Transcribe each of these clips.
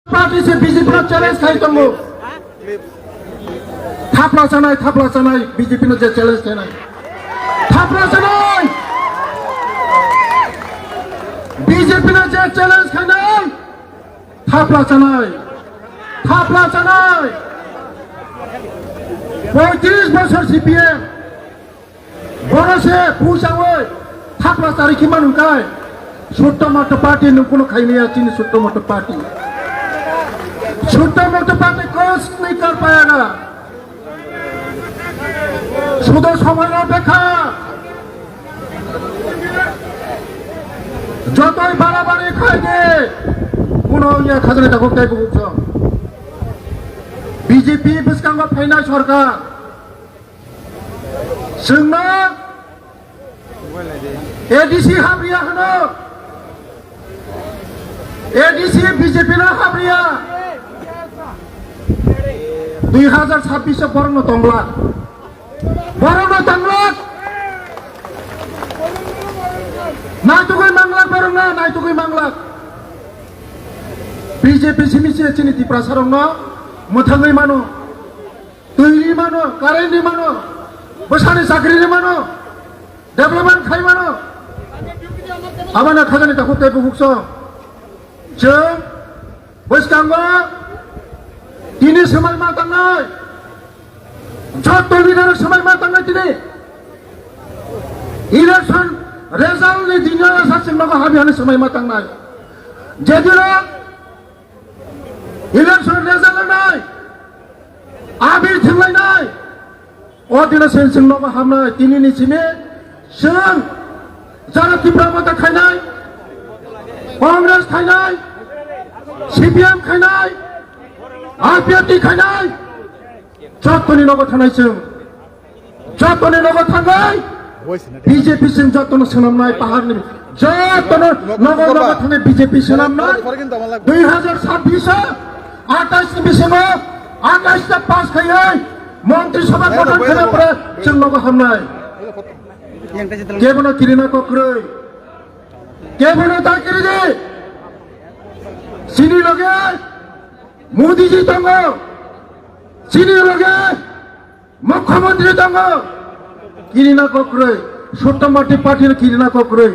party से BJP ने challenge खाई तंगो थापला जानाय बीजेपी ने चैलेंज खाई थापला जानाय बीजेपी ने चैलेंज खाई थापला जानाय 35 বছর সিপিএম বড়সে পুষাওই থাপলা তারিখি মানুকায় ছোট্ট মোটো পার্টি নুকুনো খাইনিয়া চিনি ছোট্ট মোটো पार्टी कुछ नहीं कर पाएगा शुद्ध समय अपेक्षा जो तो बाड़ाबाड़ी खाएंगे खाजने बीजेपी बिस्कांग फैनाय सरकार एडीसी हाब्रिया होनो एडीसी बीजेपी ना हाब्रिया 2026 बरनो तंगला नायतुगै मांगला बरना नायतुगै मांगला बीजेपी सिमिसे चिनि तिप्रासारंनो मोथाङै मानो दैनि मानो कारेन्टनि मानो बोसानि साख्रिनि मानो डेभलपमेन्ट खाइ मानो आबाना खाजानि ताखौ तेबु हुक्स जों बोसकांगो दिनै समाय मा थांनाय जत लिडार समाय मा थांनाय दिनै इलेक्शन रिजाल्टनि दिनै सासिम माबा हाबियानि समाय मा थांनाय जेदिना इलेक्शन रिजाल्ट नाय आबिर थंलायनाय अ दिनै सेनसिम माबा हाबनाय दिनैनि सिमे जों जारा तिप्रामता खायनाय कांग्रेस खायनाय सीपीएम खायनाय आरपीएफ खायनाय जतनि नगद थानायजों जतनि नगद थांनाय बीजेपी जों जतन सोनामनाय पाहारनि जतन नगद थानाय बीजेपी सोनामनाय 2026 28 बिसिमाव 28 ता पास खायै मन्त्रिसभा गठन खालामब्ला जों नगद हामनाय केबनो किरिना कक्रै केबनो दाकिरि सिनि लगे मोदी जी दङ सिनि लगे मुख्यमंत्री दङ किरिना कक्रै छोट मोटी पार्टी न किरिना कक्रै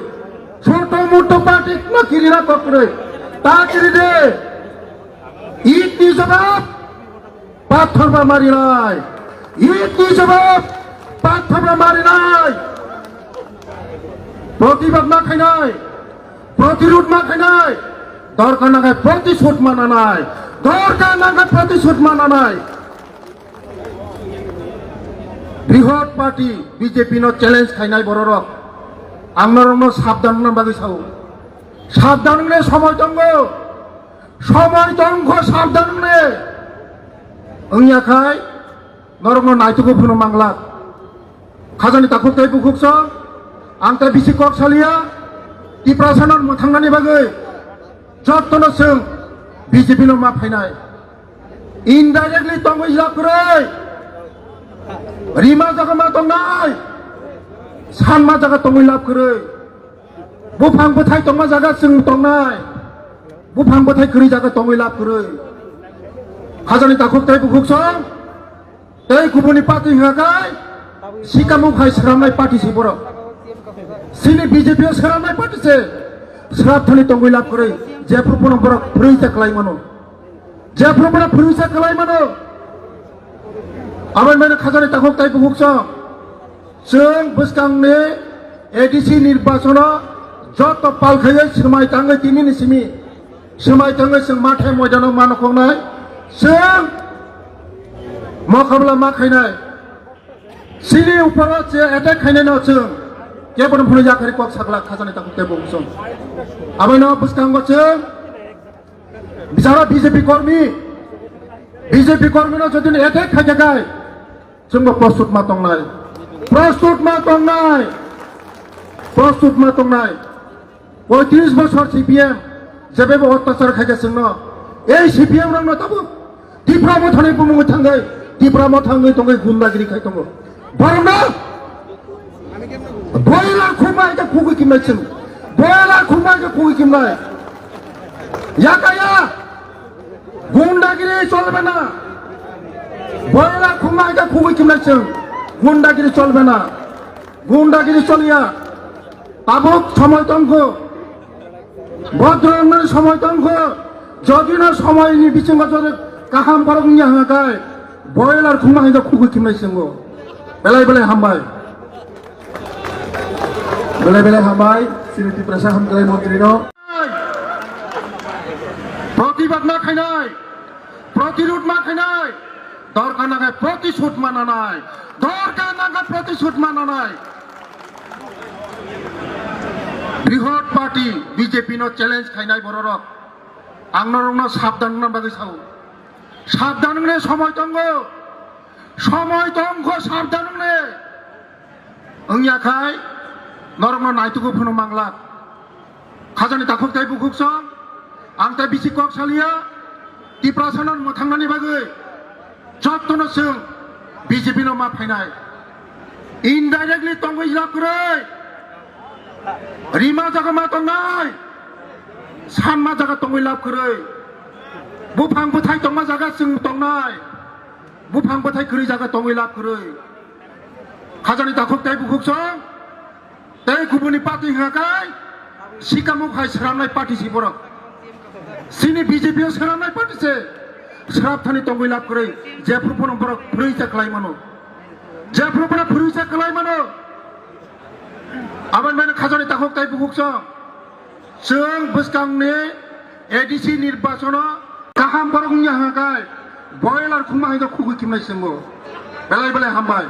छोट मोटो पार्टी न किरिना कक्रै दाकिरि दे ईदनि जवाब पाथरबा मारिनाय ईदनि जवाब पाथरबा मारिनाय प्रतिबाद मा खायनाय प्रतिरोध मा खायनाय दरकार नागाय प्रतिशोध मानानाय दरकार नागाय प्रतिशोध मानानाय बृहत पार्टी बीजेपी नो चैलेंज खायनाय बररक आंनारनो साबधान ना बागै साव साबधान ने समय दंग साबधान ने अंयाखाय नरनो नायतुको फुनो मांगला खाजानि ताखौ तै बुखुकस आंता बिसि कक्सालिया तिप्रासानन मोथांनानि बागै जतनो जों बीजेपी नो मा फायनाय इनडाइरेक्टली तंगै जाखरै रिमा जागा मा दंनाय सानमा जागा तंगै लाबखरै बुफां बोथाय तंमा जागा जों दंनाय बुफां बोथाय खरै जागा तंगै लाबखरै खाजानि ताखौ तै बुखुकस तै गुबुननि पार्टी हागाय सिकामु फाय सरामनाय पार्टी से बर सिनि बीजेपी सरामनाय पार्टी से श्राद्धनि तंगै लाबखरै जेफ्रुपनो बर फुरैसा खालाय मानो जेफ्रुपनो फुरैसा खालाय मानो आबाद माने खाजानि ताखौ तै बुखुकस जों बोसकांनि एडीसी निर्वाचन जत पालखायै समाय थाङै दिनैनि सिमि समाय थाङै जों माथाय मैदानाव मानखंनाय जों मखाबला मा खायनाय सिनि ऊपर जे एटेक खायनाय न जों केबन फुनै जाखरै कक सागला खाजानि ताखौ तै बुखुकस आबायनो बोसकांगो जों बिचारा बीजेपी कर्मी न जदि एटेक खायजागाय जोंबो प्रस्तुत मा दंनाय प्रस्तुत मा दंनाय 35 বছর सीपीएम जेबेबो अत्याचार खायगासिनो এই सीपीएम रंनो ताबो तिप्रामो थानाय बुमुङै थाङै तिप्रामो थाङै दङै गुन्दागिरि खाय दङ बरना बयला खुमाय दा खुगै किमनायसिम बयला खुमाय दा खुगै किमनाय याकाया চলবে না বয়লা খুমাইটা খুবই কিমলাইছেন গুন্ডাগিরি চলবে না গুন্ডাগিরি চলিয়া আবক সময়তঙ্ক ভদ্র সময়তঙ্ক যদি না সময় নি বিচঙ্গ যদি কাহাম পারক নিয়ে হাঁকায় বয়লার খুমাইটা খুবই কিমলাইছেন গো বেলায় বেলায় হামবাই বেলায় বেলায় হামবাই শ্রীমতী প্রশাসন মন্ত্রী প্রতিবাদ না খাইনাই প্রতিরোধ না খাইনাই দরকার না প্রতিশোধ মানা নাই দরকার না প্রতিশোধ মানা নাই বৃহৎ পার্টি বিজেপি নো চ্যালেঞ্জ খাইনাই বড় আংন সাবধান বাকি সাউ সাবধান সময়তঙ্গ সাবধান ওংয়া খাই নরম নাইতুকো ফোন মাংলা খাজানি তাকুক তাই বুকুক সং आंता बिसि कक सालिया टिप्रासानन मोथांनानि बागै जत्तनो जों बीजेपी नो मा फायनाय इनडाइरेक्टली तंगै लाबग्रै रिमा जागा मा तंनाय सान मा जागा तंगै लाबग्रै बुफां बुथाय तंमा जागा जों तंनाय बुफां बुथाय गरै जागा तंगै लाबग्रै खाजानि दाखक ताय बुकुक सं ताय गुबुननि पार्टी हाकाय सिकामुख हाय सरामनाय पार्टी सिबरक सिनी बीजेपी सोराबनाय पार्टीसे सोराबथानि तंगै लाब करै जेफ्रुफोर बरक फुरैसा खालायमानो जेफ्रुफोरा फुरैसा खालायमानो आबाद माने खाजानि दाखक ताय बुकुक जों बोसकांनि एडिसि निर्वाचन गाहाम बरकनि हाकाय बयलार खुमा हायदा खुगु किमनाय सोंगो बेलाय बेलाय हामबाय